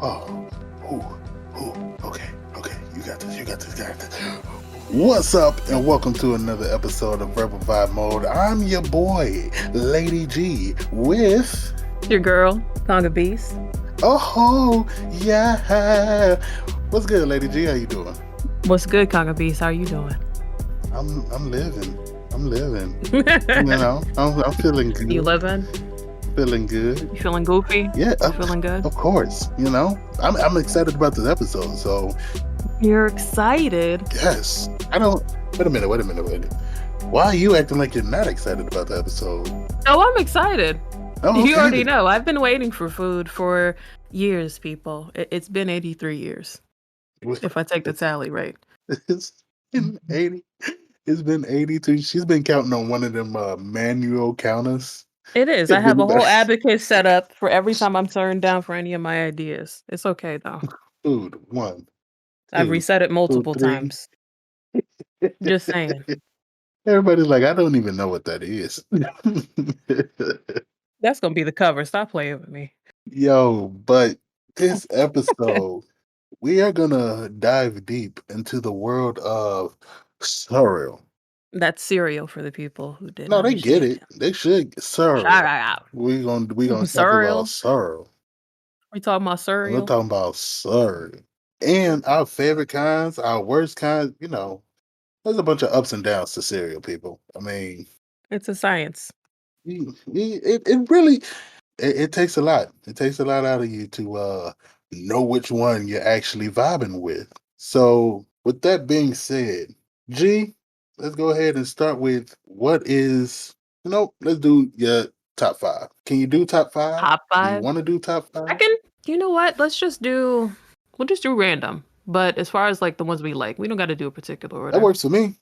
Oh, okay, okay. You got this. You got this. Got this. What's up, and welcome to another episode of Verbal Vibe Mode. I'm your boy, Lady G, with Your girl, Conga Beast. oh yeah. What's good, Lady G? How you doing? What's good, Conga Beast? How you doing? I'm living. I'm living. You know, I'm feeling good. You living? Feeling good. You feeling goofy? Yeah, You feeling good? of course. You know, I'm excited about this episode. So You're excited? yes, I don't. Wait a minute. Why are you acting like you're not excited about the episode? Oh, I'm excited. Oh, You okay. already know. I've been waiting for food for years, people. It's been 83 years, if I take the tally right. It's been 80. It's been 82. She's been counting on one of them manual counters. It is. I have a whole abacus set up for every time I'm turned down for any of my ideas. It's okay, though. Food, 1, I've 2, reset it food, multiple 3. times. Just saying. Everybody's like, I don't even know what that is. That's going to be the cover. Stop playing with me. Yo, but this episode, we are gonna dive deep into the world of cereal. That's cereal for the people who didn't No, they get understand. it. They should cereal. Cereal. We gonna talk Cereal? about cereal. We talking about We're cereal? talking about cereal. And our favorite kinds, our worst kinds, you know, there's a bunch of ups and downs to cereal, people. I mean, It's a science. it really it takes a lot. It takes a lot out of you to know which one you're actually vibing with. So with that being said, G, let's go ahead and start with what is let's do your top 5. Can you do top 5? Top Do you 5? want to do top 5? I can, you know what? We'll just do random. But as far as like the ones we like, we don't got to do a particular order. That works for me.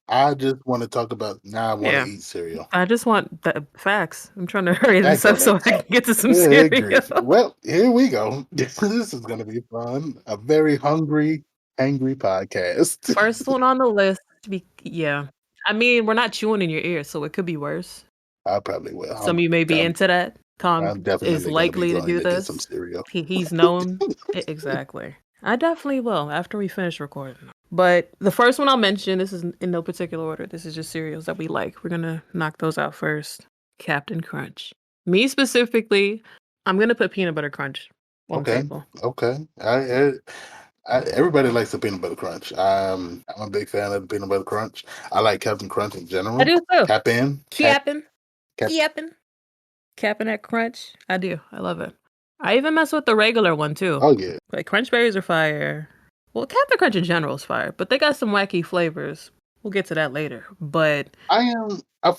I just want to talk about now I want to Yeah. eat cereal. I just want the facts. I'm trying to hurry this Back up on so it. I can get to some Good cereal. grief. Well, here we go. This is going to be fun. A very hungry, angry podcast. First one on the list. Yeah. I mean, we're not chewing in your ear, so it could be worse. I probably will. Some of you may be into that. I'm Kong definitely is gonna be likely to going do to get some this. cereal. He's known. Exactly. I definitely will after we finish recording. But the first one I'll mention, this is in no particular order. This is just cereals that we like. We're going to knock those out first. Captain Crunch. Me specifically, I'm going to put Peanut Butter Crunch on the table. Okay. Everybody likes the peanut butter crunch. I'm a big fan of the peanut butter crunch. I like Captain Crunch in general. I do too. Captain at Crunch. I do. I love it. I even mess with the regular one too. Oh yeah. Like Crunch Berries are fire. Well, Captain Crunch in general is fire, but they got some wacky flavors. We'll get to that later. But I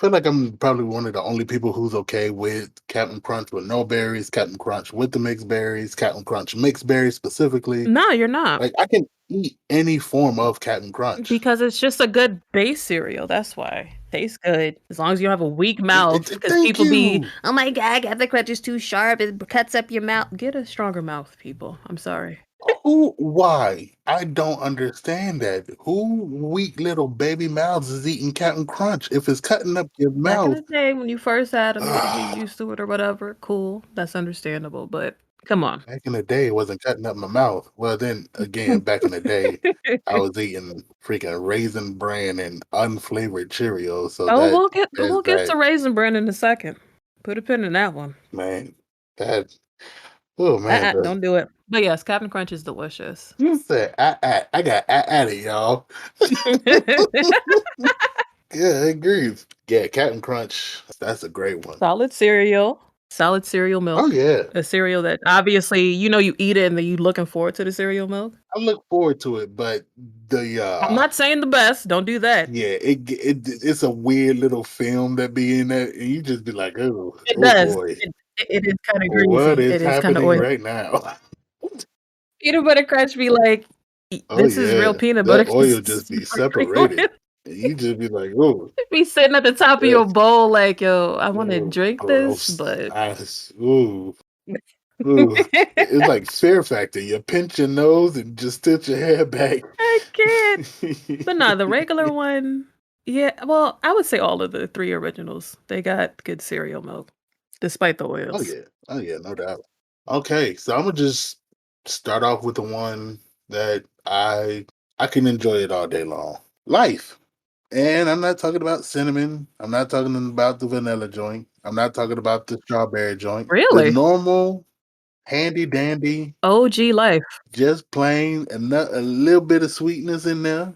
feel like I'm probably one of the only people who's okay with Captain Crunch with no berries, Captain Crunch with the mixed berries, Captain Crunch mixed berries specifically. No, you're not. Like I can eat any form of Captain Crunch. Because it's just a good base cereal. That's why. Tastes good. As long as you have a weak mouth. Because people be, oh my God, Captain Crunch is too sharp. It cuts up your mouth. Get a stronger mouth, people. I'm sorry. Why? I don't understand that. Who weak little baby mouths is eating Captain Crunch? If it's cutting up your Back in mouth. the day when you first had them, you used to it or whatever. Cool. That's understandable. But come on. Back in the day, it wasn't cutting up my mouth. Well, then again, back in the day, I was eating freaking Raisin Bran and unflavored Cheerios. So we'll get to Raisin Bran in a second. Put a pin in that one. Man, oh man, don't do it. But yes, Captain Crunch is delicious. You said I got at it, y'all. Yeah, I agree. Yeah, Captain Crunch, that's a great one. Solid cereal milk. Oh yeah, a cereal that obviously you eat it and then you looking forward to the cereal milk. I look forward to it, but I'm not saying the best. Don't do that. Yeah, it's a weird little film that be in that, and you just be like, oh, it does. Boy. It is kind of greasy. What is happening oily right now? Peanut butter crunch be like, this is real peanut butter. That oil just be separated. And you just be like, oh. Be sitting at the top of your bowl like, yo, I want to drink this, but ooh. It's like Fear Factor. You pinch your nose and just tilt your head back. I can't. But no, the regular one, yeah. Well, I would say all of the 3 originals, they got good cereal milk, despite the oils. Oh yeah, no doubt. Okay, so I'm gonna just start off with the one that I can enjoy it all day long. Life. And I'm not talking about cinnamon. I'm not talking about the vanilla joint. I'm not talking about the strawberry joint. The Really? normal, handy dandy, OG Life. just plain a little bit of sweetness in there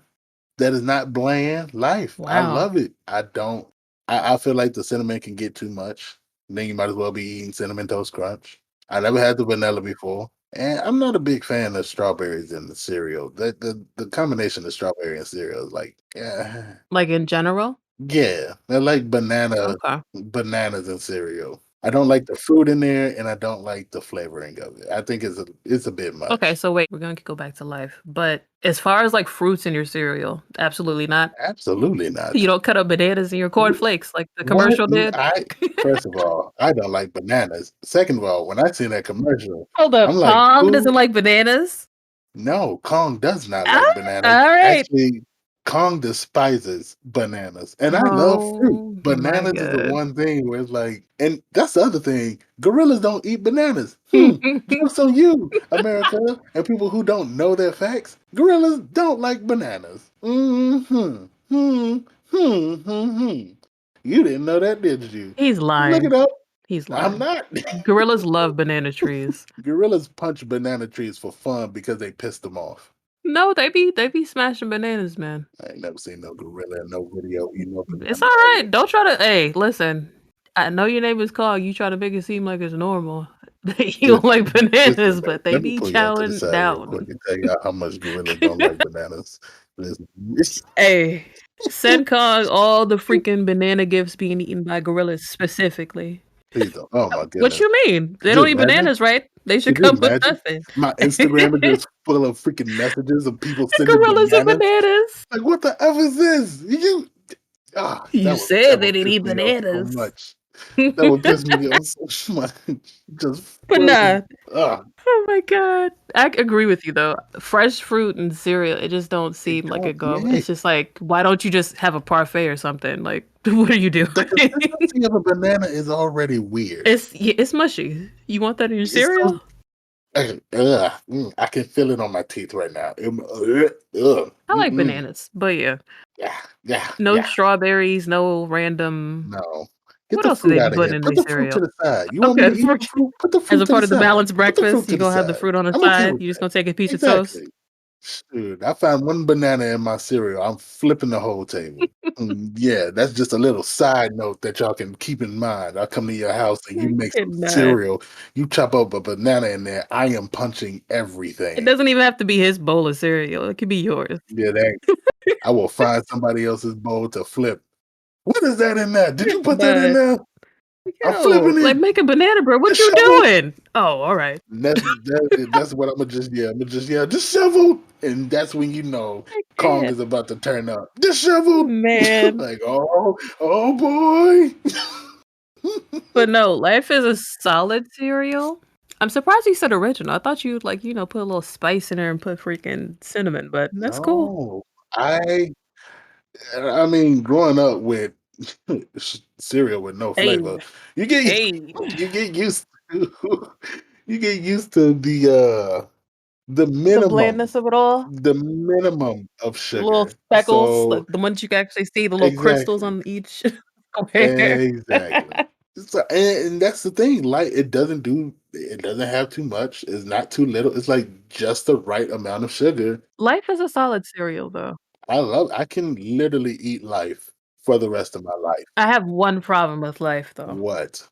that is not bland. Life. I Wow. love it. I don't. I feel like the cinnamon can get too much. Then you might as well be eating cinnamon toast crunch. I never had the vanilla before, and I'm not a big fan of strawberries in the cereal. The combination of strawberry and cereal is like, yeah, Like in general? yeah. I like Okay. bananas in cereal. I don't like the fruit in there, and I don't like the flavoring of it. I think it's a bit Okay, much. so wait, we're gonna go back to Life. But as far as like fruits in your cereal, absolutely not. Absolutely You not. don't cut up bananas in your cornflakes like the What? commercial did. I First of all, I don't like bananas. Second of all, when I seen that commercial, Hold up. I'm like, Kong "Who?" doesn't like bananas? No, Kong does not Ah, like bananas. all right. Actually, Kong despises bananas, and I love fruit. Oh my Bananas is the god. one thing where it's like, and that's the other thing. Gorillas don't eat bananas. Jokes on you, America, and people who don't know their facts. Gorillas don't like bananas. Hmm. Hmm. Hmm. Hmm. You didn't know that, did you? He's Look it lying. up. He's I'm lying. not. Gorillas love banana trees. Gorillas punch banana trees for fun because they pissed them off. No, they be smashing bananas, man. I ain't never seen no gorilla in no video eating no It's banana alright. ever. Don't try to hey, listen. I know your name is Kong. You try to make it seem like it's normal. You don't like Listen, bananas, man, but they let me be pull y'all to the chowing side real quick down. and tell y'all how much gorillas don't like bananas. Listen, Hey, send Kong all the freaking banana gifts being eaten by gorillas specifically. please don't. Oh my What goodness. you mean? They Could you don't eat imagine? bananas, right? They should Could you come with imagine? nothing. My Instagram is just full of freaking messages of people sending Gorillas and bananas. bananas. Like, what the F is this? You That said they would didn't piss eat me off so bananas. much. That would piss me off so much. Just But frozen. nah. Oh my god. I agree with you though. Fresh fruit and cereal, it just don't It seem like a don't, go. yeah. It's just like, why don't you just have a parfait or something? Like, what are you doing? The consistency of a banana is already weird. It's mushy. You want that in your It's cereal? so I can feel it on my teeth right now. I like bananas, but yeah. Yeah, yeah, No yeah. strawberries, no random No. Get what the else do fruit they be out of putting here. in Put their the fruit to cereal? the side. You want me Okay, to eat the fruit? Put the as fruit a to the part of the side. balanced Put the fruit breakfast, to you the gonna have the side. fruit on the I'm okay side. with You just that. gonna take a piece of toast. Exactly. Dude, I found one banana in my cereal. I'm flipping the whole table. Yeah, that's just a little side note that y'all can keep in mind. I come to your house and you I make some cannot. cereal. You chop up a banana in there. I am punching It everything. doesn't even have to be his bowl of cereal. It could be yours. Yeah, that I will find somebody else's bowl to flip. What is that in there? Did you put that in But there? I'm yo, flipping like it. make a banana bread. The What you shovel. doing? Oh, all right. That's what I'm gonna just yeah. I'm gonna just yell disheveled, and that's when you know I Kong can't. is about to turn up. Disheveled, Man. like oh boy. But no, Life is a solid cereal. I'm surprised you said original. I thought you'd like, put a little spice in there and put freaking cinnamon, but that's cool. No, I I mean, growing up with cereal with no Hey, flavor, you get hey, you get used to you get used to the the minimum blandness of it all. the minimum of The little sugar. speckles, So like the ones you can actually see, the little crystals exactly. on each square. Exactly. So, and that's the thing. Like, it doesn't have too much. It's not too little. It's like just the right amount of sugar. Life is a solid cereal, though. I can literally eat life for the rest of my life. I have one problem with Life, though. What?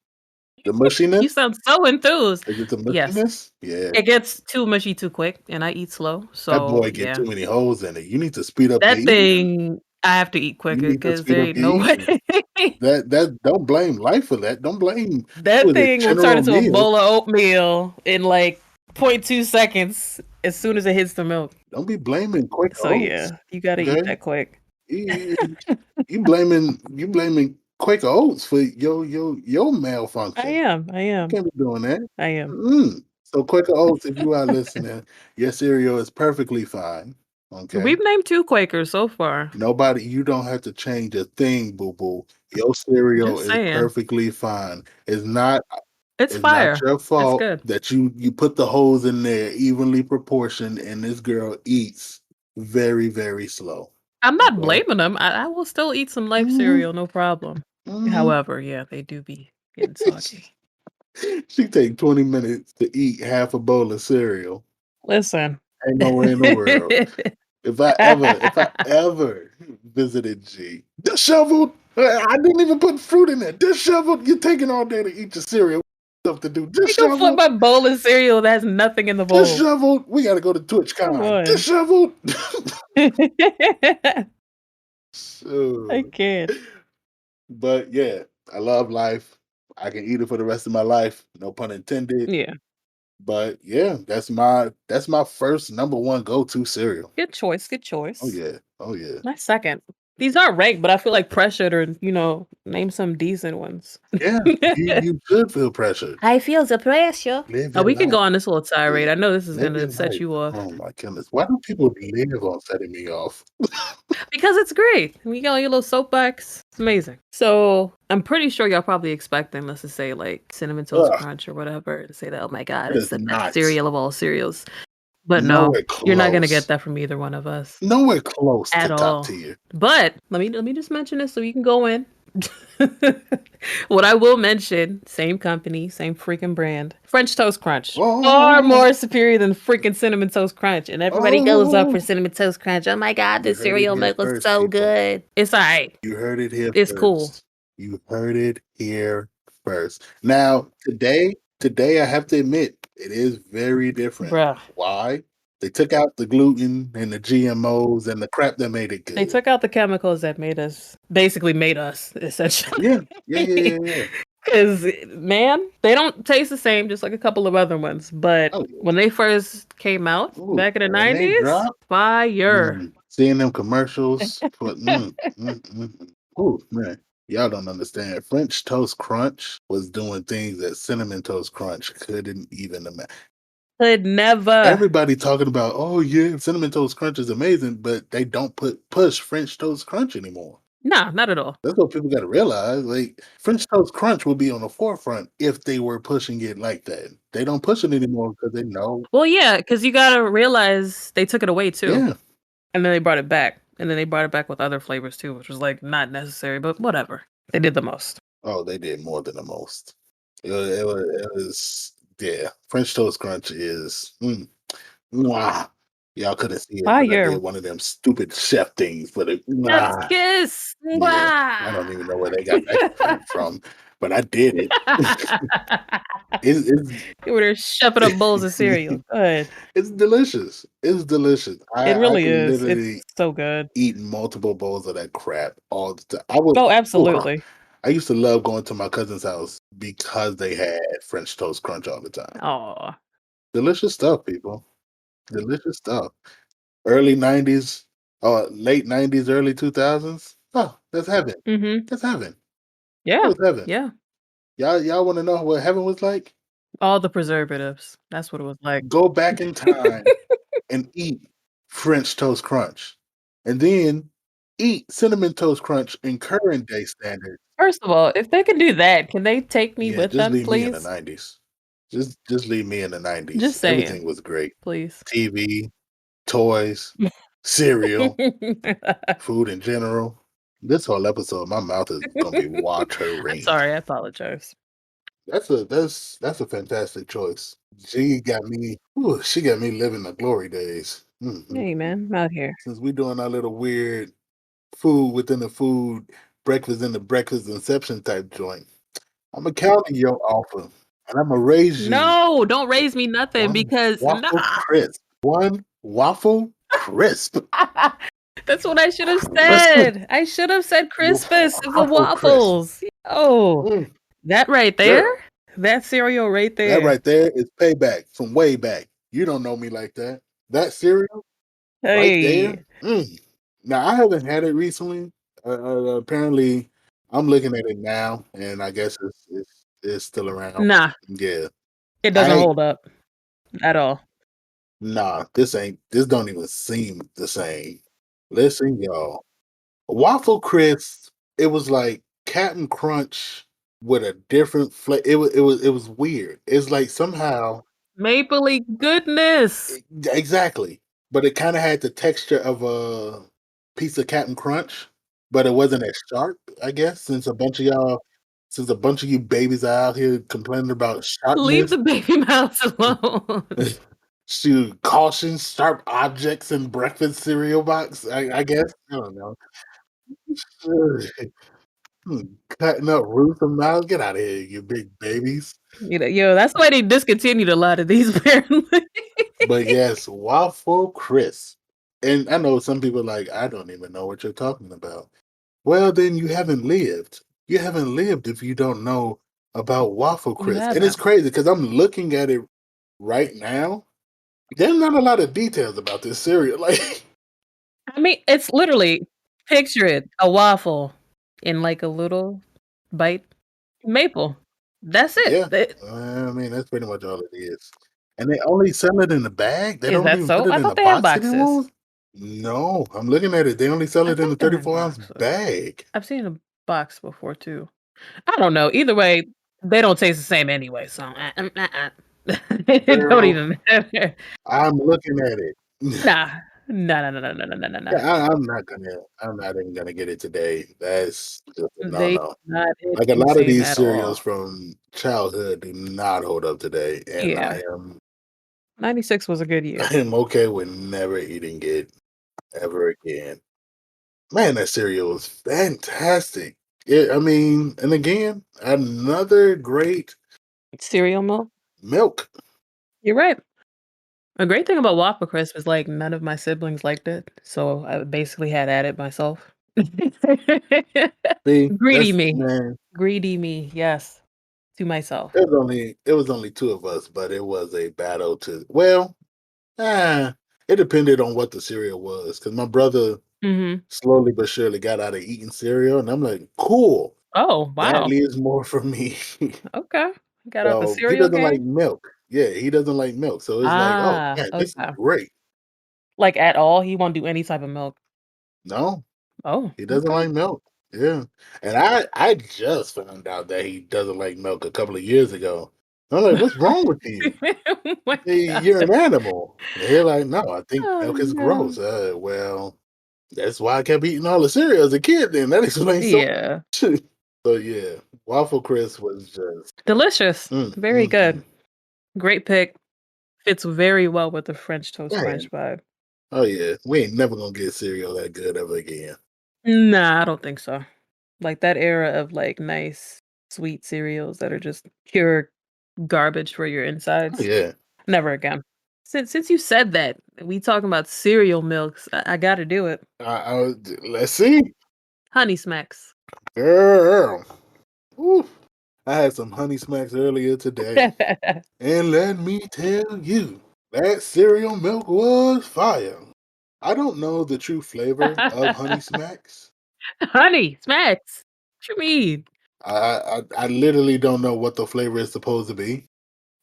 The mushiness? You sound so enthused. Is it the Yes, mushiness? Yeah. it gets too mushy too quick, and I eat slow, That so boy get yeah. too many holes in it. You need to speed up your That eating. thing, I have to eat You quicker need to because speed there up ain't your no way. eating. That don't blame life for that. Don't blame That with it thing will turn General into a Meals. bowl of oatmeal in like 0.2 seconds as soon as it hits the milk. Don't be blaming Quaker So Oats. yeah, you gotta eat Okay? that quick. You, you blaming Quaker Oats for your I malfunction. am, I You am, can't be doing that. I am. Mm-mm. So Quaker Oats, if you are listening, your cereal is perfectly fine. Okay. We've named 2 Quakers so far. Nobody, you don't have to change a thing, boo boo. Your cereal Just is saying. perfectly fine. It's not. It's It's not fire. your It's fault good. that you put the holes in there evenly proportioned, and this girl eats very, very slow. I'm not Okay? blaming them. I will still eat some Life Mhm, cereal, no problem. mhm. However, yeah, they do be getting soggy. She take 20 minutes to eat half a bowl of cereal. Listen. Ain't no way in the world. If I ever visited G, disheveled. I didn't even put fruit in there. Disheveled. You're taking all day to eat your cereal. Stuff to do. You gonna flip Disheveled. my bowl of cereal that has nothing in the bowl. Disheveled. We gotta go to Come TwitchCon. on. Disheveled. I So, can't. but yeah, I love life. I can eat it for the rest of my life. No pun intended. Yeah. But yeah, that's my first number one go-to cereal. Good choice, good Oh choice. yeah. Oh yeah. My second. These aren't ranked, but I feel like pressured or, name some decent ones. Yeah. You should feel pressured. I feel the pressure. Live Oh, your we can go life. on this little tirade. Yeah. I know this is Live gonna your set life. you off Oh my goodness. Why do people live on setting me off? because it's great. We got your little soapbox. It's amazing. So I'm pretty sure y'all probably expecting us to say like Cinnamon Toast Ugh, Crunch or whatever, and say that, oh my god, it it's is the best not cereal of all cereals. But no, nowhere you're not gonna get close. that from either one of us Nowhere close at to top all. tier. But let me just mention this so you can go in. What I will mention, same company, same freaking brand, French Toast Crunch. Far Oh, more superior than freaking Cinnamon Toast Crunch. And everybody goes up for oh, Cinnamon Toast Crunch. Oh my god, you this heard it cereal here milk was first, so people. good. It's alright. You heard it here It's cool. first. You heard it here first. Now, today I have to admit, it is very different. Bruh. Why? They took out the gluten and the GMOs and the crap that made it They good. took out the chemicals that basically made us, essentially. Yeah, yeah, yeah, yeah, yeah. Because, man, they don't taste the same, just like a couple of other ones. But Oh yeah. when they first came out Ooh, back in the when they 90s, drop, fire. seeing them commercials for Oh man, y'all don't understand. French Toast Crunch was doing things that Cinnamon Toast Crunch couldn't even imagine. Could never. Everybody talking about, oh yeah, Cinnamon Toast Crunch is amazing, but they don't push French Toast Crunch anymore. Nah, not at all. That's what people got to realize. Like French Toast Crunch will be on the forefront if they were pushing it like that. They don't push it anymore because they know. Well, yeah, because you gotta realize they took it away too, Yeah. and then they brought it back, and then they brought it back with other flavors too, which was like not necessary, but whatever. They did the most. Oh, they did more than the most. It was yeah. French Toast Crunch is mwah. Y'all couldn't see it, but I did Fire. one of them stupid chef things for the Chef's mwah. kiss. Yeah, I don't even know where they got that credit from, but I did it. It's You were there shoving up bowls of cereal. Go ahead. it's delicious. It's delicious. It I really can is. It's literally so good. eat multiple bowls of that crap all the time. I would. Oh, Ooh, absolutely. I used to love going to my cousin's house because they had French Toast Crunch all the time. Aw. Delicious stuff, people. Delicious stuff. Early 90s, late 90s, early 2000s. Oh, that's heaven. Mhm. That's heaven. That Yeah. was heaven. Yeah. Y'all want to know what heaven was like? All the preservatives. That's what it was like. Go back in time and eat French Toast Crunch, and then eat Cinnamon Toast Crunch in current day standards. First of all, if they can do that, can they take me Yeah, with just them, leave me in the please? 90s. Just leave me in the Just 90s. saying, Everything was great. please. TV, toys, cereal, food in general. This whole episode, my mouth is gonna be I'm watering. sorry, I apologize. That's a fantastic choice. She got me living the glory days. Hey, man, I'm out here. Since we doing our little weird food within the food, breakfast in the breakfast inception type joint, I'm gonna counter your offer, and I'm gonna raise you No, don't raise me nothing one because nah. waffle crisp. One waffle crisp. That's what I should have Crispin. said. I should have said Crispus of the Waffle crisp. waffles. Oh, Mm, that right there, girl, that cereal right that there. right there is payback from way back. You don't know me like that. That cereal right Hey, there. Now I haven't had it recently. Apparently, I'm looking at it now, and I guess it's still around. nah, Yeah, it I doesn't ain't. hold up at all. Nah, this ain't. This don't even seem the same. Listen, y'all. Waffle crisp. It was like Captain Crunch with a different flavor. It was weird. It's like somehow Mapley goodness. exactly, but it kind of had the texture of a piece of Captain Crunch, but it wasn't as sharp. I guess since a bunch of you babies are out here complaining about Leave sharpness, the baby mouse alone. should caution sharp objects in breakfast cereal box. I guess I don't know. Hmm, cutting up Ruth and Miles. Get out of here, you big babies. You know, yo, that's why they discontinued a lot of these apparently. But yes, waffle crisp. And I know some people are like, I don't even know what you're talking about. Well, then you haven't lived. You haven't lived if you don't know about waffle You crisp. And it's haven't. crazy because I'm looking at it right now. There's not a lot of details about this cereal. Like, I mean, it's literally picture it, a waffle in like a little bite maple. That's it. yeah, I mean, that's pretty much all it is. And they only sell it in a bag. They Is don't that even put so? it I in thought a they had box boxes. anymore. No, I'm looking at it. They only sell I it in a think they're in 34-ounce boxes. bag. I've seen a box before too. I don't know. Either way, they don't taste the same anyway. So it don't Girl, even matter. I'm looking at it. Nah, no, no, no, no, no, no, no, no. Yeah, I'm not even gonna get it today. That's just a They do no-no. not hit Like, a the lot of same these at cereals all. from childhood do not hold up today, and Yeah, I am 96 was a good year. I am okay with never eating it ever again. Man, that cereal was fantastic. I mean, and again, another great Cereal milk. milk. You're right. A great thing about Whopper Crisp is like none of my siblings liked it, so I basically had at it myself. See, Greedy that's me. man, Greedy me, yes, to myself. it was only 2 of us, but it was a battle to well, it depended on what the cereal was, because my brother Mhm. slowly but surely got out of eating cereal, and I'm like, "Cool, Oh, that wow. leaves more for me." Okay. Got out the So, he cereal doesn't like game? milk. Yeah, he doesn't like milk, so it's like, "Oh, Ah, man, this is okay. great." Like, at all? He won't do any type of milk? No, Oh, he doesn't okay. like milk. Yeah, and I just found out that he doesn't like milk a couple of years ago. I'm like, "What's wrong with you? Oh my You're god. an animal." And he's like, "No, I think Oh, milk is no. gross." Well, that's why I kept eating all the cereal as a kid then. That explains so Yeah. much. So, yeah, Waffle Crisp was just Delicious. mm, Very mm, good. mm. Great pick. Fits very well with the French toast Man, crunch vibe. oh, yeah, we ain't never gonna get cereal that good ever again. Nah, I don't think so. Like, that era of, like, nice, sweet cereals that are just pure garbage for your Oh, insides, yeah. never again. Since you said that, we talking about cereal milks, I gotta do it. Let's see. Honey Smacks. Girl. Woo. I had some Honey Smacks earlier today. And let me tell you, that cereal milk was fire. I don't know the true flavor of Honey Smacks. Honey Smacks. What you mean? I literally don't know what the flavor is supposed to be.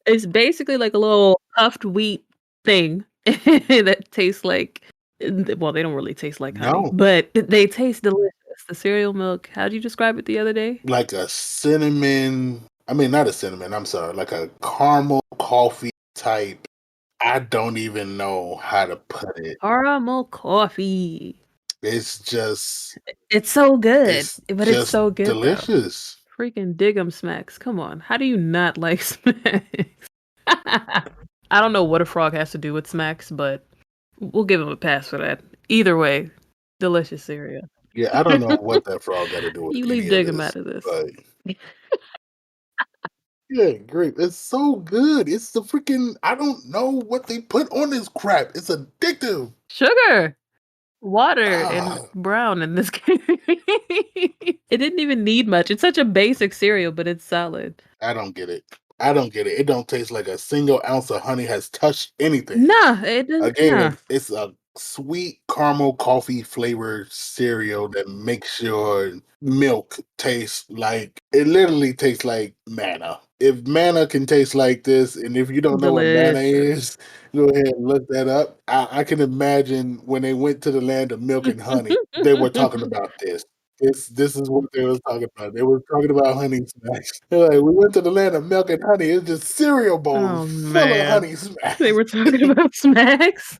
It's basically like a little puffed wheat thing that tastes like well, they don't really taste like honey, No, but they taste delicious. The cereal milk, how'd you describe it the other day? like a cinnamon. I mean, not a cinnamon. I'm sorry, like a caramel coffee type. I don't even know how to put it. Caramel coffee. It's just, It's so good, it's but it's just so good though. delicious. Freaking dig 'em smacks. Come on. How do you not like smacks? I don't know what a frog has to do with smacks, but we'll give him a pass for that. Either way, delicious cereal. Yeah, I don't know what that frog got to do with You leave any of dig 'em out this, of this. but yeah, great. It's so good. It's the freaking. I don't know what they put on this crap. It's addictive. Sugar, water, and Ah, brown in this case. It didn't even need much. It's such a basic cereal, but it's solid. I don't get it. I don't get it. It don't taste like a single ounce of honey has touched anything. Nah, it doesn't. Again, Nah. it's a sweet caramel coffee flavored cereal that makes your milk taste like it literally tastes like manna. If manna can taste like this, and if you don't know what manna Delicious. is, go ahead and look that up. I can imagine when they went to the land of milk and honey, they were talking about this. This is what they was talking about. They were talking about Honey Smacks. They're like, "We went to the land of milk and honey. It's just cereal bowls Oh, full of man. Honey Smacks." They were talking about Smacks?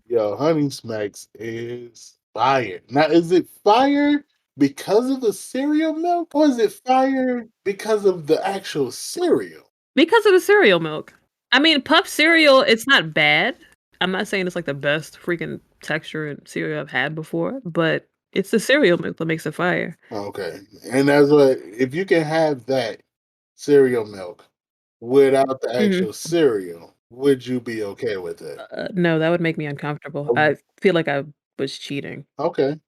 Yo, Honey Smacks is fire. Now, is it fire because of the cereal milk, or is it fire because of the actual cereal? Because of the cereal milk. I mean, puff cereal, it's not bad. I'm not saying it's, like, the best freaking texture and cereal I've had before, but it's the cereal milk that makes it fire. Okay, and that's what if you can have that cereal milk without the Mhm. actual cereal, would you be okay with it? No, that would make me uncomfortable. Oh, I feel like I was cheating okay,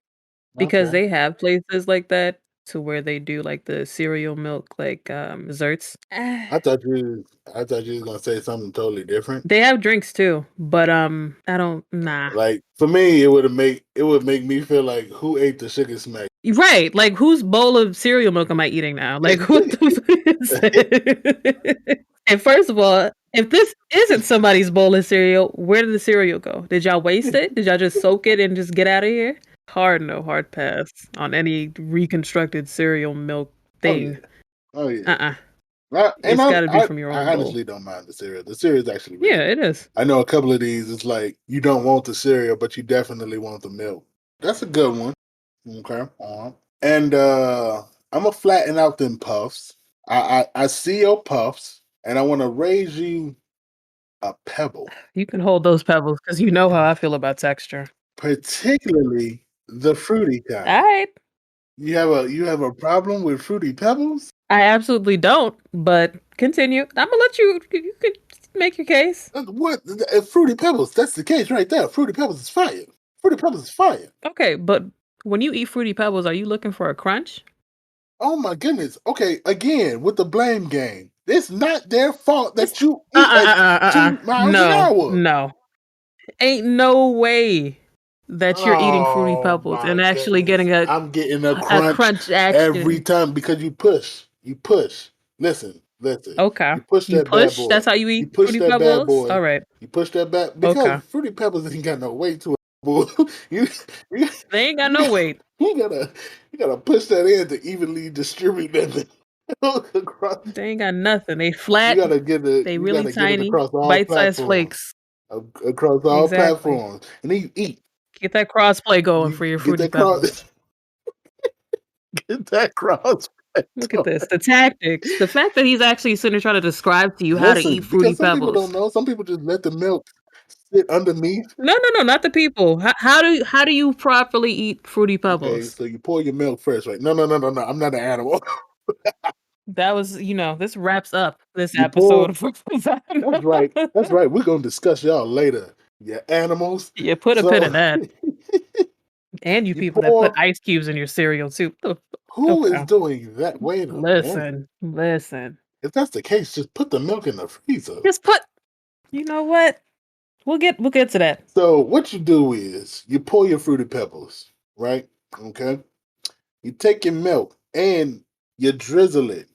because okay. they have places like that to where they do, like, the cereal milk, like, desserts. I thought you was gonna say something totally different. They have drinks too, but, I don't nah. Like for me, it would make me feel like who ate the sugar smack. Right, like, whose bowl of cereal milk am I eating now? Like, what the fuck is it? And first of all, if this isn't somebody's bowl of cereal, where did the cereal go? Did y'all waste it? Did y'all just soak it and just get out of here? Hard no, hard pass on any reconstructed cereal milk Oh thing. yeah, oh yeah. Uh-uh. And It's gotta be from your own I bowl. honestly don't mind the cereal. The cereal is actually really Yeah, good. it is. I know a couple of these. It's like you don't want the cereal, but you definitely want the milk. That's a good one. Okay. And I'm gonna flatten out them puffs. I see your puffs, and I want to raise you a pebble, You can hold those pebbles because you know how I feel about texture. particularly the fruity kind. Alright. You have a problem with fruity pebbles? I absolutely don't, but continue. Imma let you could make your case. What? Fruity pebbles? That's the case right there. Fruity pebbles is fire. Fruity pebbles is fire. Okay, but when you eat Fruity Pebbles, are you looking for a crunch? Oh my goodness. Okay, again with the blame game. It's not their fault It's that you eat at 2 miles an No, hour. no. Ain't no way that you're eating Fruity Oh Pebbles my and actually goodness. getting I'm getting a a crunch crunch every action. time because you push. You push. Listen. Okay. You push You that bad push? That's boy. how you You eat push Fruity that bad Pebbles? boy. Alright. You push that back because Okay. Fruity Pebbles ain't got no weight to it. Boy. you, you, They ain't got you, no weight. you gotta push that in to evenly distribute that thing across. They ain't got nothing. They You flat, gotta get it. they You really gotta get it tiny, across all bite-sized platforms. flakes. Across all Exactly. platforms, and then you eat. Get that crossplay going You for your get Fruity that Pebbles. cross. Get that cross. Look at this, the tactics. The fact that he's actually sitting there trying to describe to you how to eat Listen, Fruity because some people Pebbles. don't know. Some people just let the milk sit underneath. No, no, no, not the people. How do you properly eat Fruity Okay, Pebbles? so you pour your milk first, right? No. I'm not an animal. That was, this wraps up this You pour. episode of That's right. That's right. We're gonna discuss y'all later. You animals. Yeah, put a pin So in that. And you you people that put pour. ice cubes in your cereal too. Who is Okay. doing that? Wait a minute. Listen. If that's the case, just put the milk in the freezer. Just put you know what? We'll get to that. So what you do is you pour your fruity pebbles, right? Okay. You take your milk and you drizzle it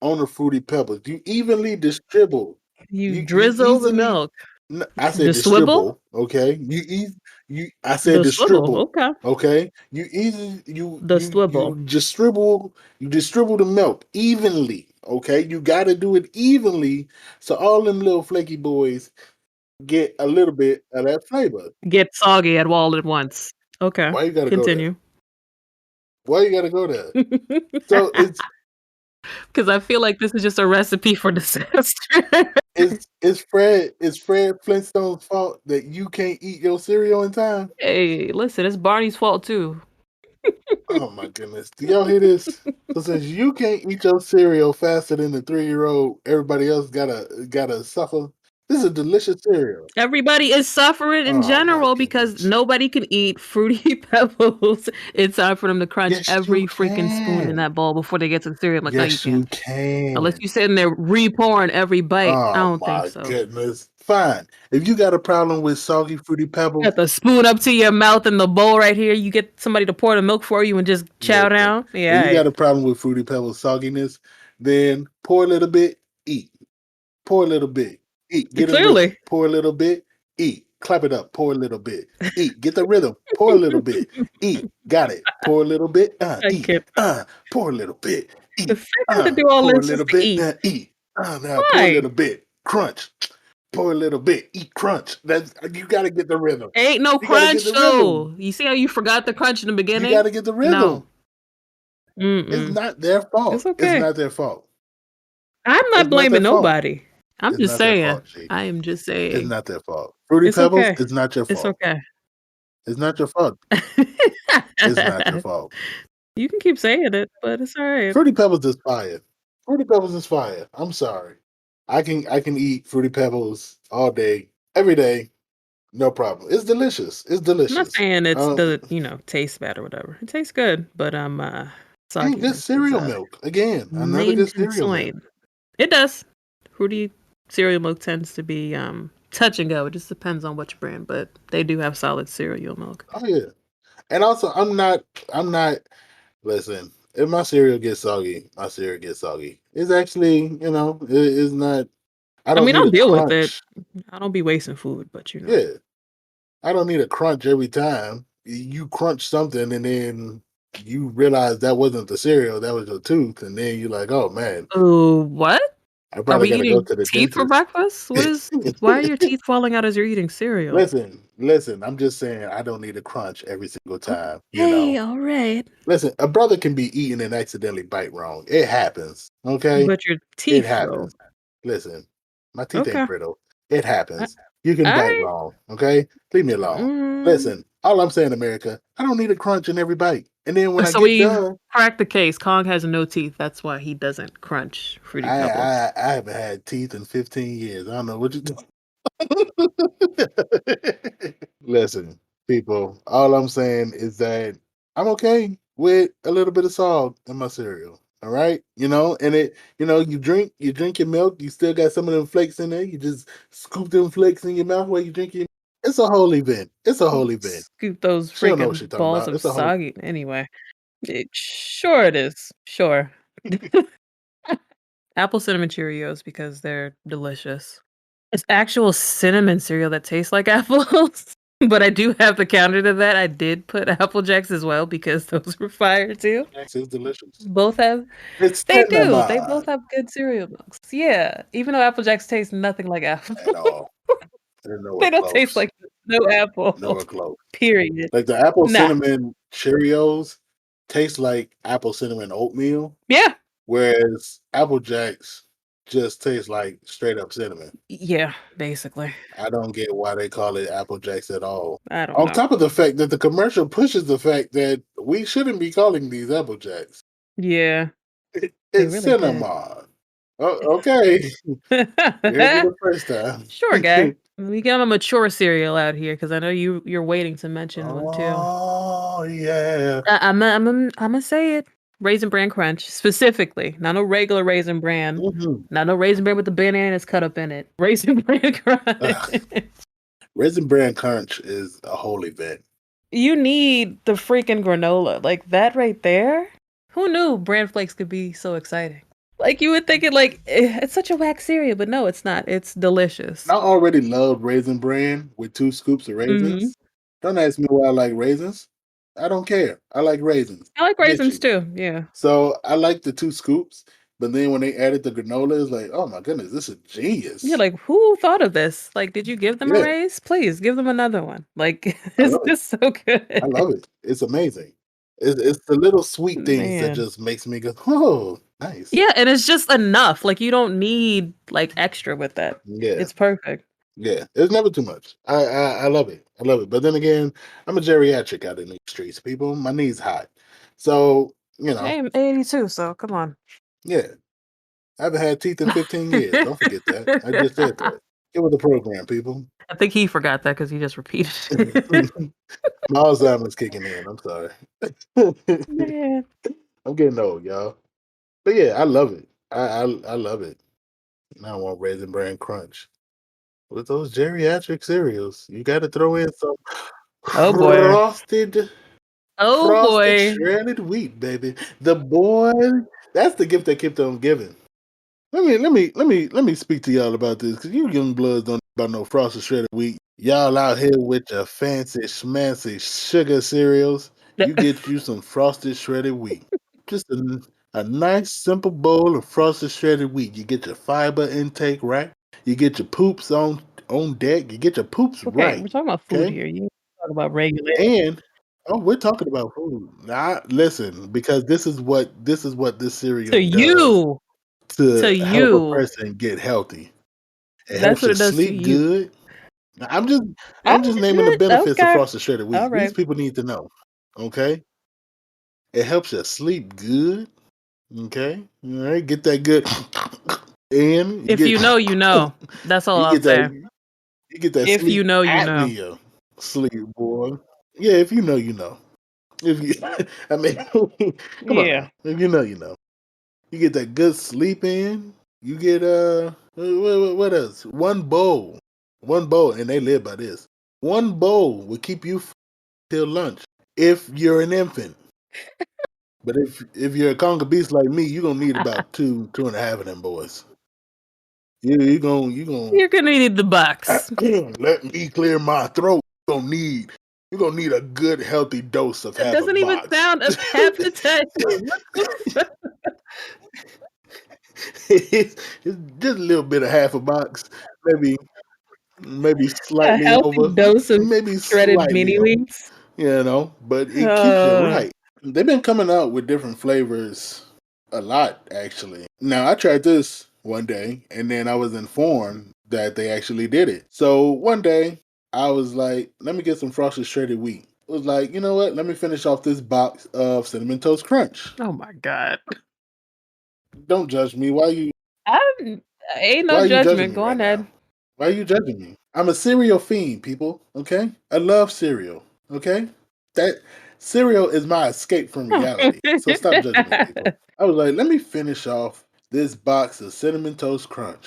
on the fruity pebbles. You evenly distribute. You You drizzle the easily. milk. I said The swivel? distribute. Okay. You. I said The swivel, distribute. okay. Okay. You easy. You The you swivel. you distribute. You distribute the milk evenly. Okay. You got to do it evenly so all them little flaky boys get a little bit of that flavor. Get soggy at all at once. Okay, Why you got to go there? continue. Why you got to go there? So Because I feel like this is just a recipe for disaster. is Fred Flintstone's fault that you can't eat your cereal in time? Hey, listen, it's Barney's fault too. Oh my goodness. Do y'all hear this? So since you can't eat your cereal faster than the 3-year-old, everybody else gotta suffer. This is a delicious cereal. Everybody is suffering in Oh my general because goodness. nobody can eat Fruity Pebbles. It's time for them to crunch Yes, you every freaking spoon in can. that bowl before they get to the cereal. I'm like, no, you Yes, can't. you Unless can. you sitting there re-pouring every bite. I Oh don't think my so. goodness. Fine. If you got a problem with soggy fruity pebbles, Got the spoon up to your mouth in the bowl right here. You get somebody to pour the milk for you and just chow listen. down. If Yeah, you got alright. a problem with fruity pebbles sogginess, then pour a little bit, eat. Pour a little bit, eat. Get them with you. Clearly. Pour a little bit, eat. clap it up, pour a little bit, eat, get the rhythm, pour a little bit, eat, got it, pour a little bit, I eat, can't. pour a little bit, The eat, fact to do all pour a this little just to bit, eat. eat, now pour a Why? little bit, crunch, pour a little bit, eat, crunch. That's you got to get the rhythm. Ain't no You got to get crunch the rhythm. though. You see how you forgot the crunch in the You beginning? got to get the No. rhythm. It's Mm-mm. not their fault. It's It's okay. not their fault. I'm not It's not their blaming fault. nobody. I'm It's just not their saying. fault, G. I am just It's saying. not their fault. Fruity It's Pebbles, okay. it's not your It's fault. okay. It's not your fault. It's not your fault. You can keep saying it, but it's all right. Fruity Pebbles is fire. Fruity Pebbles is fire. I'm sorry. I can eat Fruity Pebbles all day, every day, no problem. It's delicious. It's I'm not delicious. saying it's taste bad or whatever. It tastes good, but And good sogginess is cereal milk. Again, another main good cereal milk. concern. It does. Fruity cereal milk tends to be touch and go. It just depends on which brand, but they do have solid cereal milk. Oh yeah. And also I'm not listen, if my cereal gets soggy, my cereal gets soggy. It's actually, it's not I I don't mean, need I'll a deal with it. crunch. I don't be wasting food, but Yeah. I don't need a crunch every time. You crunch something and then you realize that wasn't the cereal, that was your tooth, and then you're like, oh man, Oh, what? I Are probably we gotta go eating to the teeth for dentist. breakfast? Why are your teeth falling out as you're eating cereal? Listen, I'm just saying I don't need a crunch every single time, Okay, all right. Listen, a brother can be eating and accidentally bite wrong. It happens. Okay? But your It teeth, though. happens. Listen, my teeth ain't Okay. brittle. It Uh, happens. You can all bite right. wrong. Okay? Leave me alone. Mm. Listen, all I'm saying, America, I don't need a crunch in every bite. And then when I So get we've done, cracked the case. Kong has no teeth. That's why he doesn't crunch Fruity I Pebbles. I, I haven't had teeth in 15 years. I don't know what you're doing. Listen, people, all I'm saying is that I'm okay with a little bit of salt in my cereal. All right. And you drink your milk, you still got some of them flakes in there. You just scoop them flakes in your mouth while you drink your It's a whole event. It's a whole event. Scoop those She don't know what freaking she's talking balls about. of It's a whole soggy. Anyway, sure it is. Sure. Apple cinnamon Cheerios because they're delicious. It's actual cinnamon cereal that tastes like apples. But I do have the counter to that. I did put Apple Jacks as well because those were fire too. It's delicious. Both have It's they do. They both cinnamon have good cereal milks. Yeah, even though Apple Jacks taste nothing like apple. at all. They're nowhere They don't taste close. like no apple. Nowhere close. Period. Like the apple Nah. cinnamon Cheerios taste like apple cinnamon oatmeal, Yeah. whereas Apple Jacks just taste like straight up cinnamon. Yeah, basically. I don't get why they call it Apple Jacks at all. I don't On know. top of the fact that the commercial pushes the fact that we shouldn't be calling these Apple Jacks. Yeah, they It's really did. cinnamon. Oh, okay. You heard me the first time. Sure, guy. We got a mature cereal out here because I know you're waiting to mention one too. Oh yeah. I'm gonna say it. Raisin Bran Crunch specifically, not no regular Raisin Bran, Mhm. not no Raisin Bran with the bananas cut up in it. Raisin Bran Crunch. Raisin Bran Crunch is a whole event. You need the freaking granola like that right there. Who knew Bran Flakes could be so exciting? Like you would think it's such a whack cereal, but no, it's not. It's delicious. I already love Raisin Bran with 2 scoops of Mhm. raisins. Don't ask me why I like raisins. I don't care. I like raisins. I like Get raisins you. too. Yeah. So I like the 2 scoops, but then when they added the granola, it's like, oh my goodness, this is You're genius. like, who thought of this? Like, did you give them a Yeah, raise? Please give them another one. Like, I it's love it. just so good. I love it. It's amazing. It's the little sweet things that Man. just makes me go, oh, nice. Yeah, and it's just enough. Like, you don't need like extra with that. Yeah. It's perfect. Yeah, it's never too much. I love it. I love it. But then again, I'm a geriatric out in the streets, people. My knees hot. So, Hey, I'm 82, so come on. yeah. I haven't had teeth in 15 years. Don't forget that. I just said that. Get with the program, people. I think he forgot that because he just repeated it. My Alzheimer's kicking in. I'm sorry. Man. I'm getting old, y'all. But yeah, I love it. I love it. Now I want Raisin Bran Crunch. With those geriatric cereals, you got to throw in some Oh boy. frosted Oh Frosted boy. shredded wheat, baby. The boy, that's the gift that kept on giving. Let me speak to y'all about this because you young bloods don't know about no frosted shredded wheat. Y'all out here with your fancy schmancy sugar cereals. You get you some frosted shredded wheat. Just a nice simple bowl of frosted shredded wheat. You get your fiber intake right. You get your poops on deck. You get your poops Okay, right. we're talking about food Okay. here. You talk about regular. And we're talking about food. Now, listen, because this is what this To cereal does you, to to help a you. person get healthy. It That's helps what you it does to sleep you. good. I'm just Ah, I'm just naming the good. benefits of Okay. frosted shredded All wheat. These right. people need to know. Okay? It helps you sleep good. Okay? All right, get that good in. You If get you know, you know. That's all you I'll get that say. you get that If you sleep know, you know. apnea sleep, boy. Yeah, if you know, you know. If you I mean come on Yeah. now. If you know, you know. You get that good sleep in. You get what else? One bowl, and they live by this. One bowl will keep you till lunch if you're an infant. But if you're a conga beast like me, you're gonna need about two and a half of them boys. You gonna You're gonna need the box. let me clear my throat. You're gonna need a good healthy dose of That half a doesn't even box. sound appetizing. It's just a little bit of half a box, maybe A slightly healthy over, dose of maybe shredded slightly mini over. wheats. But it keeps you Uh, right. They've been coming out with different flavors a lot, actually. Now, I tried this one day, and then I was informed that they actually did it. So one day, I was like, let me get some frosted shredded wheat. It was like, you know what? Let me finish off this box of Cinnamon Toast Crunch. oh my god. Don't judge me. I'm ain't Why no are you judging judgment. me Go right on, now? Ed. Why are you judging me? I'm a cereal fiend, people. Okay, I love cereal. Okay, that cereal is my escape from reality. So stop judging me, people. I was like, let me finish off this box of cinnamon toast crunch.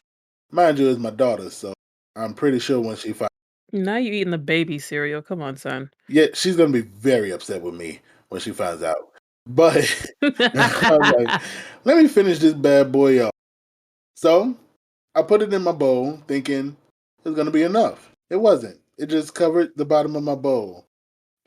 Mind you, it's my daughter, so I'm pretty sure when she finds, Now you eating the baby cereal. Come on, son. yeah, she's gonna be very upset with me when she finds out. But I was like, let me finish this bad boy up. So I put it in my bowl, thinking it was gonna be enough. It wasn't. It just covered the bottom of my bowl,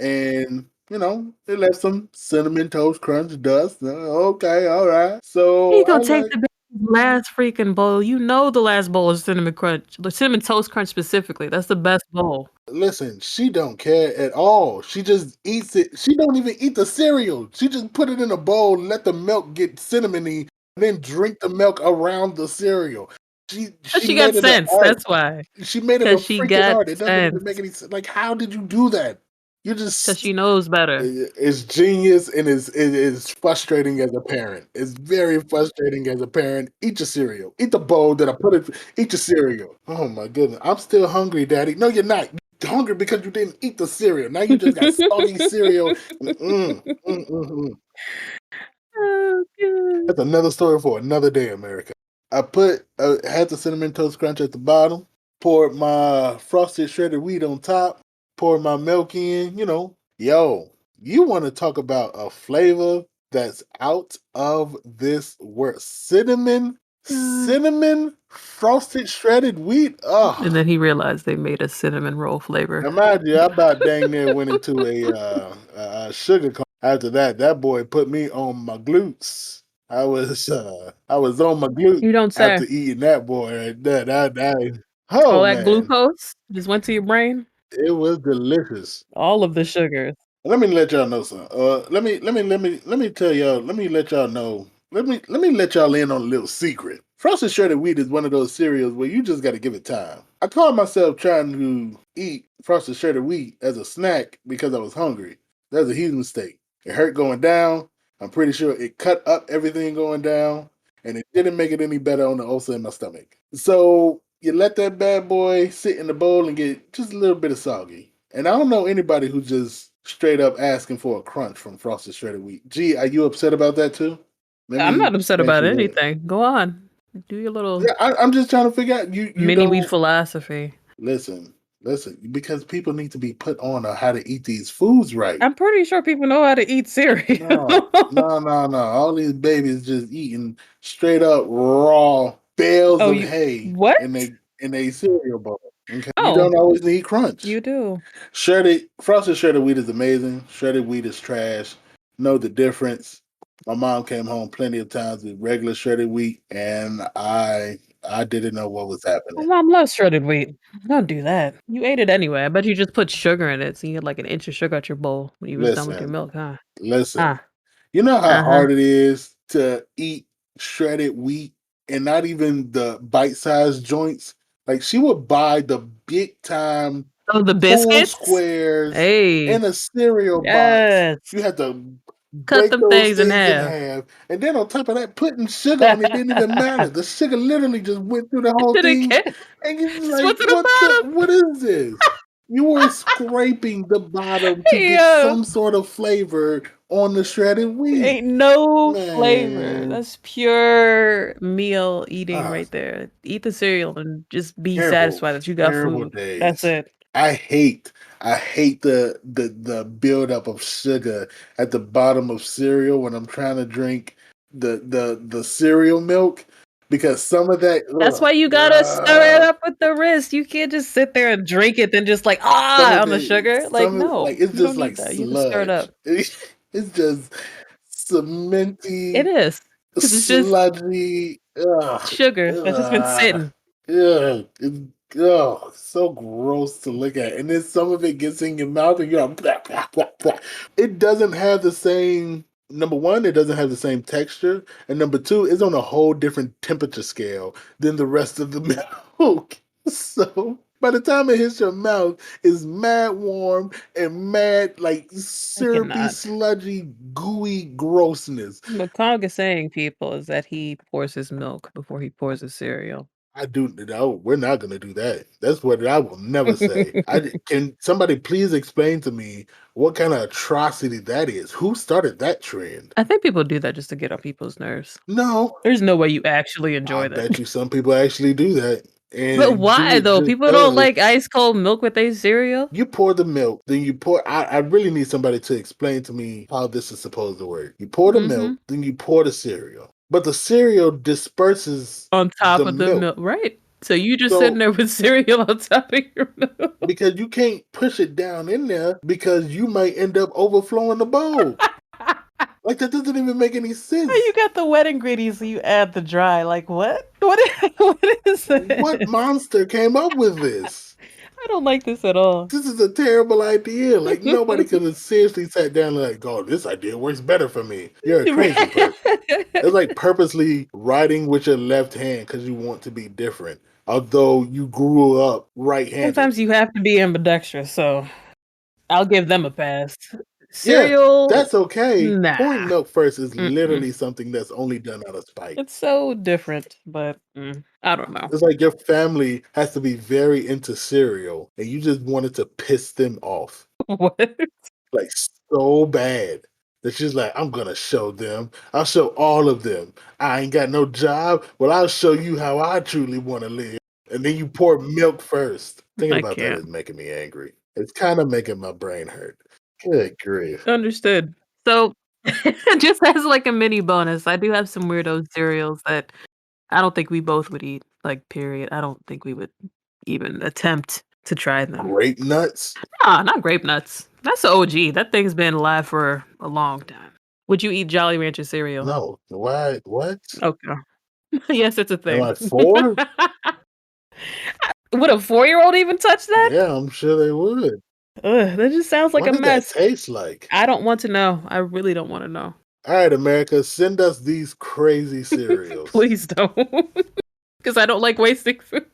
and it left some cinnamon toast crunch dust. Okay, all right. He So I gonna was take like, the last freaking bowl. You know the last bowl is cinnamon crunch, the cinnamon toast crunch specifically. That's the best bowl. listen, she don't care at all. She just eats it. She don't even eat the cereal. She just put it in a bowl, let the milk get cinnamony, and then drink the milk around the cereal. She Cause she she got made it an sense. art. That's why. She made it a Cause she freaking got art. It doesn't even make sense. any sense. Like, how did you do that? You Cause just she knows better. it's genius and it is frustrating as a parent. It's very frustrating as a parent. Eat your cereal. Eat the bowl that I put it. Eat your cereal. Oh my goodness. I'm still hungry, Daddy. No, you're not. You're hungry because you didn't eat the cereal. Now you just got soggy cereal. Mm. Oh, God. That's another story for another day, America. I had the cinnamon toast crunch at the bottom, poured my frosted shredded wheat on top, poured my milk in, Yo, you want to talk about a flavor that's out of this world. God. Cinnamon frosted shredded wheat. And Oh, then he realized they made a cinnamon roll flavor. now mind you, I about dang near went into a sugar coma. After that, that boy put me on my glutes. I was on my glutes You don't say. after eating that boy right there. Oh All that man, glucose just went to your brain. it was delicious. All of the sugars. Let me let y'all know something. Let me tell y'all. Let me let y'all know. Let me let y'all in on a little secret. Frosted shredded wheat is one of those cereals where you just got to give it time. I caught myself trying to eat frosted shredded wheat as a snack because I was hungry. That was a huge mistake. It hurt going down. I'm pretty sure it cut up everything going down, and it didn't make it any better on the ulcer in my stomach. So you let that bad boy sit in the bowl and get just a little bit of soggy. And I don't know anybody who just straight up asking for a crunch from Frosted Shredded Wheat. Gee, are you upset about that too? Let I'm me not upset make about sure that. anything. Go on. Do your little Yeah, I'm just trying to figure out. You mini wheat don't philosophy. listen, listen, because people need to be put on how to eat these foods right. I'm pretty sure people know how to eat cereal. No, no, no, no. All these babies just eating straight up raw bales Oh, of you hay what? in a cereal bowl. Okay, you Oh, don't always need crunch. you do. Frosted shredded wheat is amazing. Shredded wheat is trash. Know the difference. My mom came home plenty of times with regular shredded wheat, and I didn't know what was My happening. mom loves shredded wheat. Don't do that. You ate it anyway. I bet you just put sugar in it, so you had like an inch of sugar at your bowl when you was done with your Listen, milk, huh? listen. Ah, You know how uh-huh. hard it is to eat shredded wheat and not even the bite-sized joints? Like she would buy the big time Oh, the full biscuits? squares Hey, in a cereal box. yes. You had to Cut break them those things in things in half. half. And then on top of that, putting sugar on it didn't even matter. The sugar literally just went through the whole Didn't thing. care. And you're just Just like, went to the what is this? You were scraping the bottom to bottom. get Yeah. some sort of flavor on the shredded wheat. Ain't no flavor. Man. That's pure meal eating Ah, right there. Eat the cereal and just be terrible, satisfied that you got terrible food. That's days. it. I hate I hate the buildup of sugar at the bottom of cereal when I'm trying to drink the cereal milk because some of that That's why you gotta stir it up with the wrist. You can't just sit there and drink it, then just like, some ah, of on the sugar. Like, like no, it's you don't just need like that. You have to stir it sludge. up. It's just It cementy, is. Because it's just sludgy. Ugh, sugar that's just been ugh, sitting. ugh, it's, so gross to look at. And then some of it gets in your mouth and you're like, blah, blah, blah, blah. It doesn't have the same. Number one, it doesn't have the same texture, and number two, it's on a whole different temperature scale than the rest of the milk. So by the time it hits your mouth, it's mad warm and mad like I syrupy, cannot. sludgy, gooey grossness. What Kong is saying, people, is that he pours his milk before he pours his cereal. I do no, we're not gonna do that. That's what I will never say. Can somebody please explain to me what kind of atrocity that is? Who started that trend? I think people do that just to get on people's nerves. No, There's no way you actually I enjoy that. bet you some people actually do that But and do why it though? just People don't cause. like ice cold milk with their cereal? You pour the milk, then you pour. I really need somebody to explain to me how this is supposed to work. You pour the Mhm. milk, then you pour the cereal, but the cereal disperses On top the of the milk. milk, right. So you just sitting So there with cereal on top of your milk. because you can't push it down in there because you might end up overflowing the bowl. Like that doesn't even make any You sense. got the wet ingredients, so you add the dry. Like what? What is What this? monster came up with this? I don't like this at all. This is a terrible idea. Like nobody could have seriously sat down and like, "Oh, this idea works better for me." You're a crazy person. It's like purposely writing with your left hand because you want to be different, although you grew up right-handed. Sometimes you have to be ambidextrous, so I'll give them a pass. Yeah, Cereal, that's okay. nah. Pouring milk first is Mm-mm. literally something that's only done out of spite. It's so different, but I don't know. It's like your family has to be very into cereal, and you just wanted to piss them off, What? like so bad that she's like, "I'm gonna show them. I'll show all of them. I ain't got no job. Well, I'll show you how I truly want to live." And then you pour milk first. Thinking I about that can't. is making me angry. It's kind of making my brain hurt. Good grief! Understood. So, just as like a mini bonus, I do have some weirdo cereals that I don't think we both would eat. Like, period. I don't think we would even attempt to try them. Grape nuts? Ah, not grape nuts. That's the OG. That thing's been alive for a long time. Would you eat Jolly Rancher cereal? No. Why? What? Okay. Yes, it's a Am thing. I four? Would a 4-year-old even touch that? Yeah, I'm sure they would. Ugh, that just sounds like What a does that mess. taste like? I don't want to know. I really don't wanna know. All right, America, send us these crazy cereals. Please don't, because I don't like wasting food.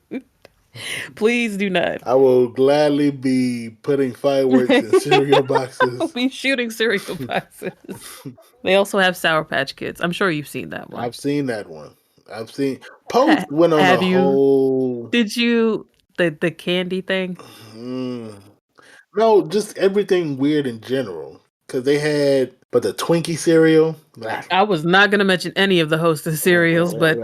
Please do not. I will gladly be putting fireworks in cereal I'll boxes. be shooting cereal boxes. They also have Sour Patch Kids. I'm sure you've seen that one. I've seen that one. I've seen Ha Post went on a have you whole did you the candy thing? mm, no, just everything weird in general. Cause they had but the Twinkie cereal. I was not gonna mention any of the Hostess cereals, but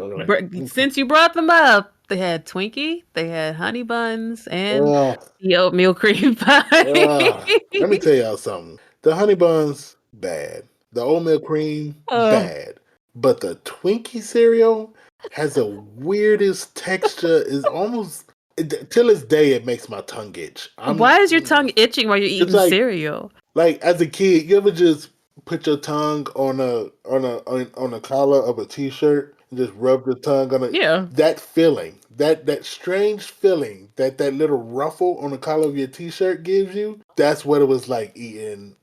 since you brought them up, they had Twinkie, they had Honey Buns, and Ugh, the oatmeal cream pie. ugh. Let me tell y'all something. The honey buns, bad. The oatmeal cream, Uh, bad. But the Twinkie cereal has the weirdest texture. Is almost Till this day, it makes my tongue itch. Why is your tongue itching while you're It's eating cereal? like as a kid, you ever just put your tongue on a collar of a t-shirt and just rub your tongue on it? Yeah. That feeling, that strange feeling that little ruffle on the collar of your t-shirt gives you, that's what it was like eating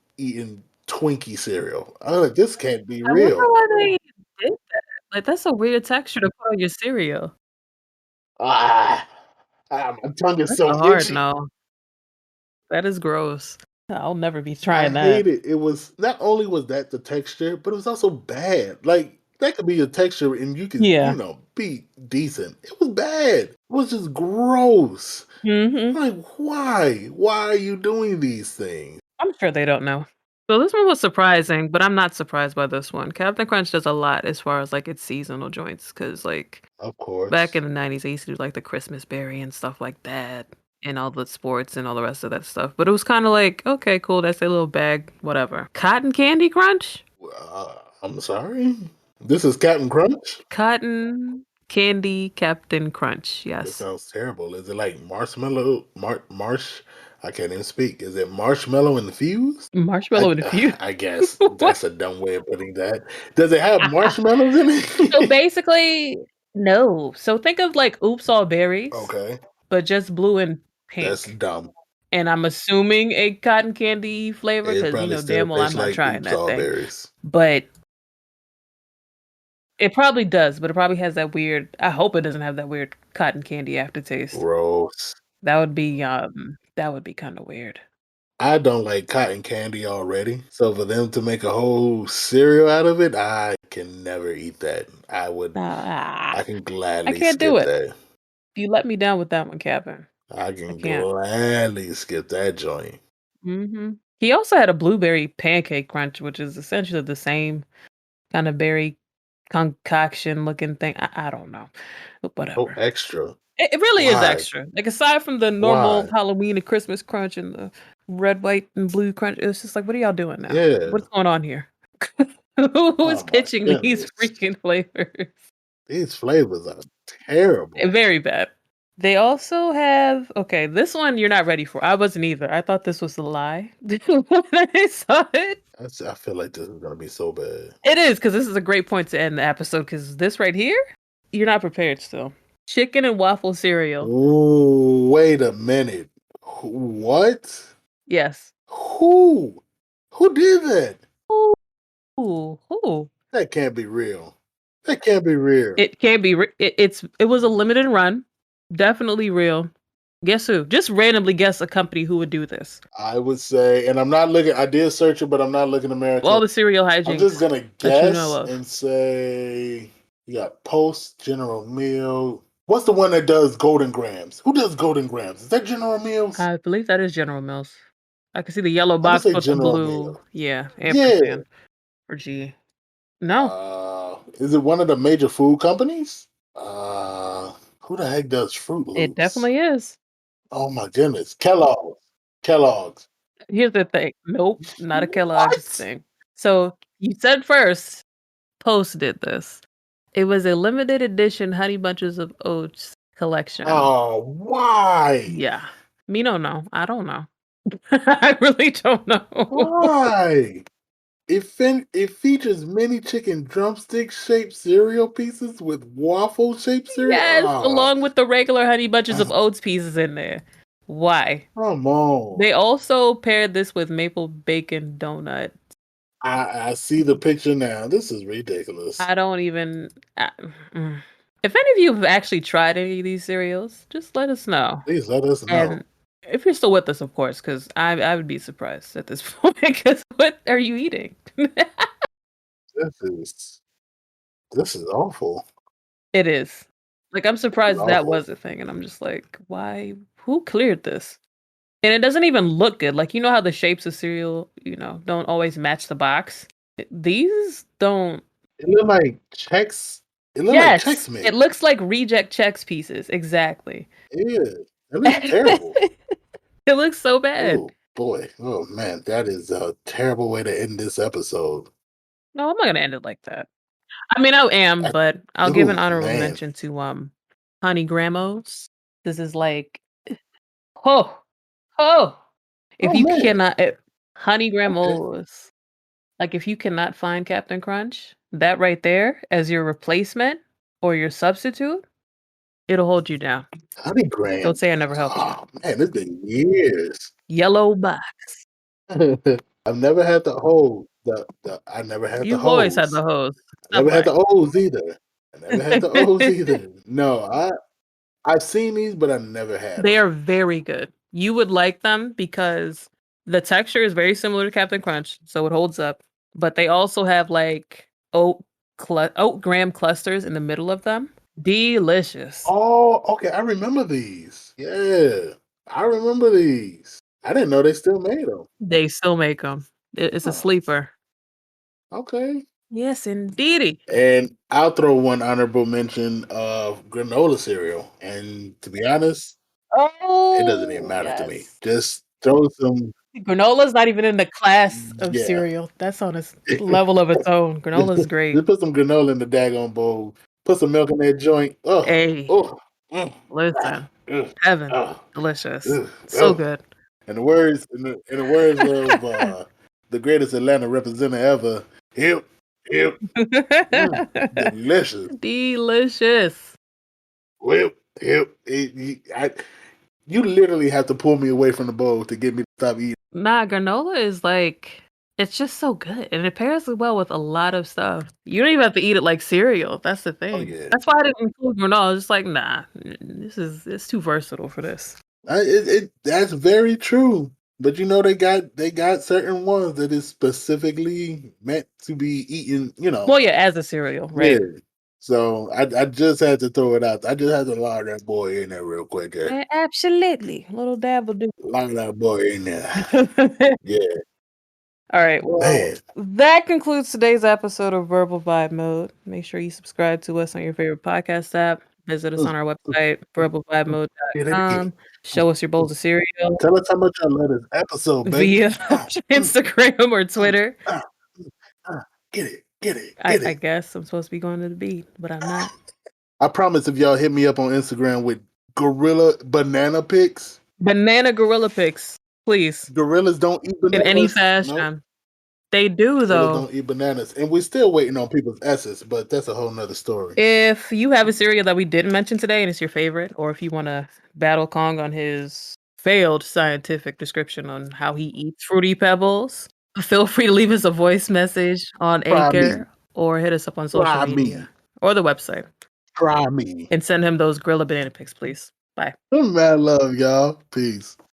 Twinkie cereal. I was like, this can't be I wonder real. why they did that. Like, that's a weird texture to put on your cereal. Ah, my tongue is That's so a hard itchy. no. That is gross. I'll never be I trying that. hate it. It was not only was that the texture, but it was also bad. Like that could be a texture and you could, Yeah. be decent. It was bad. It was just gross. Mhm. Like, why? Why are you doing these things? I'm sure they don't know. So this one was surprising, but I'm not surprised by this one. Captain Crunch does a lot as far as, like, its seasonal joints, because like, Of back course. in the '90s, they used to do, like, the Christmas berry and stuff like that, and all the sports and all the rest of that stuff, but it was kinda like, "Okay, cool, that's a little bag, whatever." Cotton Candy Crunch? I'm sorry. This is Captain Crunch. Cotton Candy Captain Crunch, This yes. sounds terrible. Is it like marshmallow? Marsh? I can't even speak. Is it marshmallow infused? Marshmallow and a few. I guess What? that's a dumb way of putting that. Does it have marshmallows in So it? basically no. So think of like Oops All Berries, Okay, but just blue and that's pink. dumb. And I'm assuming a cotton candy flavor It because probably still damn well I'm tastes not like trying Oops that All thing. Berries. But it probably does, but it probably has that weird I hope it doesn't have that weird cotton candy aftertaste. Gross. That would be kinda weird. I don't like cotton candy already, so for them to make a whole cereal out of it, I can never eat that. Ah, I can I gladly can't do skip it. that. You let me down with that one, Captain. I I can can't. gladly skip that joint. Mhm. He also had a blueberry pancake crunch, which is essentially the same kind of berry concoction looking thing. I don't know, but Oh, whatever. extra. It really is Why? extra. Like, aside from the normal Why? Halloween and Christmas crunch and the red, white, and blue crunch, it's just like, what are y'all doing now? Yeah. What's going on here? Who is Oh my pitching these goodness. freaking flavors? These flavors are terrible. Very bad. They also have okay, this one you're not ready for. I wasn't either. I thought this was a lie when I saw it. I feel like this is gonna be so bad. It is because this is a great point to end the episode. Because this right here, you're not prepared still. Chicken and waffle cereal. Ooh, wait a minute. What? Yes. Who? Who did that? Ooh. That can't be real. That can't be real. It can be. It was a limited run. Definitely real. Guess who? Just randomly guess a company who would do this. I would say, and I'm not looking. I did search it, but I'm not looking America. All the cereal I'm just hijinks gonna that you know guess of. and say you got Post, General Mills. What's the one that does Golden Grams? Who does Golden Grams? Is that General Mills? I believe that is General Mills. I can see the yellow I'm gonna box say with the General blue, Mills. yeah, Yeah. ampersand or G. No, Is it one of the major food companies? Who the heck does Fruit it Loops? definitely is. Oh my goodness, Kellogg's. Kellogg's. Here's the thing. Nope, not a Kellogg's What? thing. So you said first, Post did this. It was a limited edition Honey Bunches of Oats collection. Oh, why? Yeah. Me don't know. I don't know. I really don't know. Why? It features mini chicken drumstick shaped cereal pieces with waffle shaped cereal. Yes, Oh, along with the regular Honey Bunches of Oats pieces in there. Why? come on. They also paired this with maple bacon donut. I see the picture now. This is ridiculous. I don't even. Mm. If any of you have actually tried any of these cereals, just let us know. Please let us know. And if you're still with us, of course, because I would be surprised at this point. Because what are you eating? This is this is awful. It is. Like, I'm This is surprised that awful. was a thing, and I'm just like, why? Who cleared this? And it doesn't even look good. Like, you know how the shapes of cereal, don't always match the box? These don't. It looked like checks. It looked like Yes, Chex it Mix. looks like reject Chex pieces, exactly. Yeah, it looks terrible. It looks so bad. Oh boy. Oh man, that is a terrible way to end this episode. No, I'm not gonna end it like that. I mean, I am, I, but I'll give an oh honorable man. mention to, Honey Gramos. This is like, oh, oh. If Oh you man, cannot, Honey okay. Granolas, like if you cannot find Captain Crunch, that right there as your replacement or your substitute, it'll hold you down. Honey Don't Graham. say I never helped you. Oh man, it's been years. Yellow box. I've never had the I never had the You've always had the hose. hose. I Stop never had lying. the O's either. I never had the O's either. No, I've seen these, but I never had They them. are very good. You would like them because the texture is very similar to Captain Crunch, so it holds up. But they also have like oat graham clusters in the middle of them. Delicious. Oh, okay, I remember these. Yeah, I remember these. I didn't know they still made them. They still make them. It's a Huh, sleeper. okay. Yes, indeedy. And I'll throw one honorable mention of granola cereal. And to be honest, it doesn't even Oh, matter to me. yes. Just throw some, Granola's not even in the class of yeah. cereal. That's on a level of its own. Granola's great. Just put some granola in the daggone bowl. Put some milk in that joint. Oh, Hey, oh, listen. ugh, Heaven. oh, Delicious. ugh, So oh. good. In the words of the greatest Atlanta representative ever, hip, hip, delicious. Delicious. Whip, hip. You literally have to pull me away from the bowl to get me to stop eating. Nah, granola is like it's just so good and it pairs well with a lot of stuff. You don't even have to eat it like cereal. That's the Oh thing. yeah, That's why I didn't include granola. I was just like, nah, it's too versatile for this. that's very true. But you know they got certain ones that is specifically meant to be eaten. You know, Well, yeah, as a cereal, yeah. right? So I just had to throw it out. I just had to lard that boy in there real quick. Absolutely. Little dab will do. Lard that boy in there. All Yeah, right. Well, man. that concludes today's episode of Verbal Vibe Mode. Make sure you subscribe to us on your favorite podcast app. Visit us Mm, on our mm, website, mm. Get it again. verbalvibemode.com. Mm, Show us your mm. bowls of cereal Tell us how much I love this episode, baby. via Mm, Instagram or mm, Twitter. ah, get it, get it, I, get I it. guess I'm supposed to be going to the beat, but I'm not. I promise if y'all hit me up on Instagram with gorilla banana pics, Banana Gorilla Pics, please, gorillas don't eat in any bananas. No, fashion. They do, gorillas though. don't eat bananas. And we're still waiting on people's S's, but that's a whole nother story. If you have a cereal that we didn't mention today and it's your favorite, or if you want to battle Kong on his failed scientific description on how he eats Fruity Pebbles, feel free to leave us a voice message on Try me. Anchor or hit us up on social Try media me. or the website Try me. and send him those Gorilla Banana pics, please. Bye. Mad love, y'all. Peace.